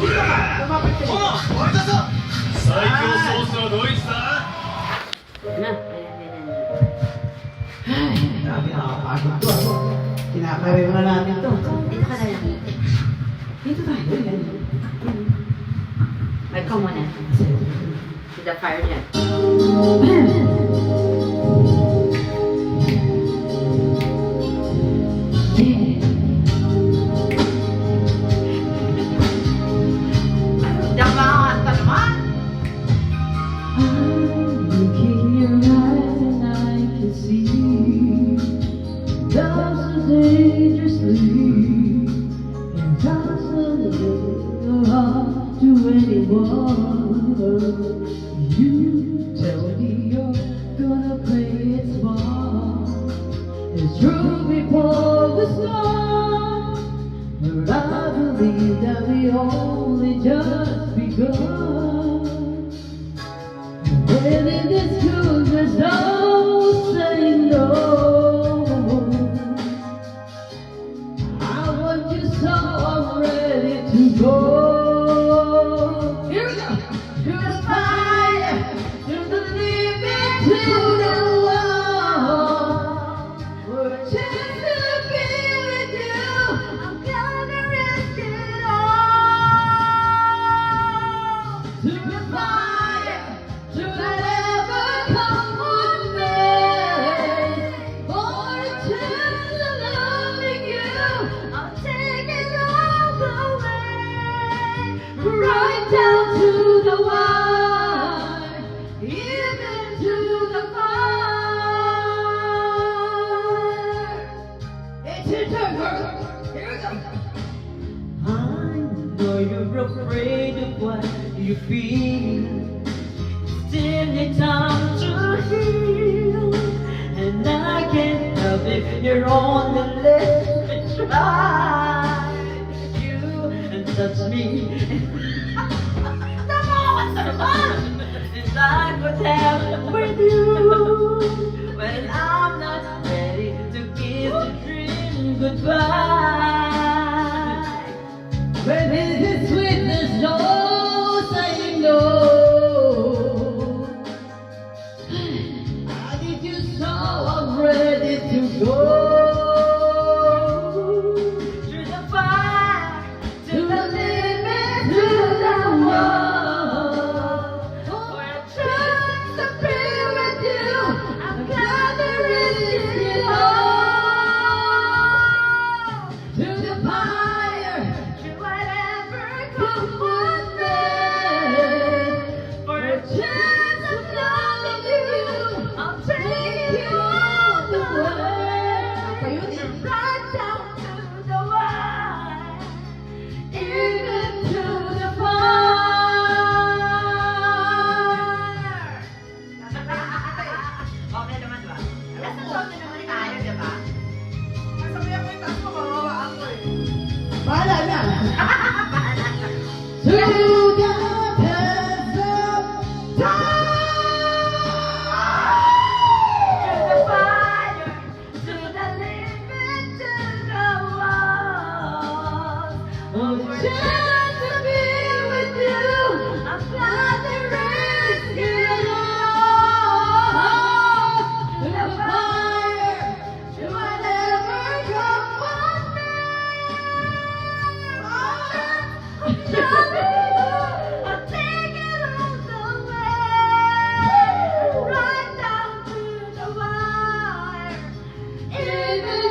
Lumapit kayo. Na, Grabe, nakakapagod to. Kinakaya na natin to. dito ka na lang. Dito tayo. Yan. Welcome muna to the fire jet. Dapat, naman! Look in your eyes and I can see love so dangerously and constantly your heart to anyone. You tell me you're gonna play it smart. It's true before the start, but I believe that we only just begun. When in this school, there's no saying no. I want you so I'm ready to go. Here we go. To the fire, to the limit, to the wall. For a chance to be with you, I'm gonna risk it all. To the fire. Should I ever come one day for a chance of loving you, I'll take it all the way, right down to the wire, even to the fire. It's your turn, girl. Here we go. I know you're afraid of what you feel. Still need time to heal, and I can't help if you're on the list. Try you and touch me. The moment and I could have with you when I'm not ready to kiss the dream goodbye. When is it sweet, there's no saying no. So I'm ready to go through the fire, to the limit, to the wall. For a chance to be with you, I'm gonna risk it all. To the fire, to whatever comes one day. For a chance of loving you, I'll take you all the way, right down to the wire, even to the fire. Okay naman, diba? Nasa loob na naman tayo, diba? Masabihan ko yung taas mo, mawawaan ko eh. Bahala na. To the test of To the fire, to the limit, to the wall. For a chance to be with you, I'm gonna risk it all. to the fire, to whatever comes one day. I'll take it all the way, right down to the wire, even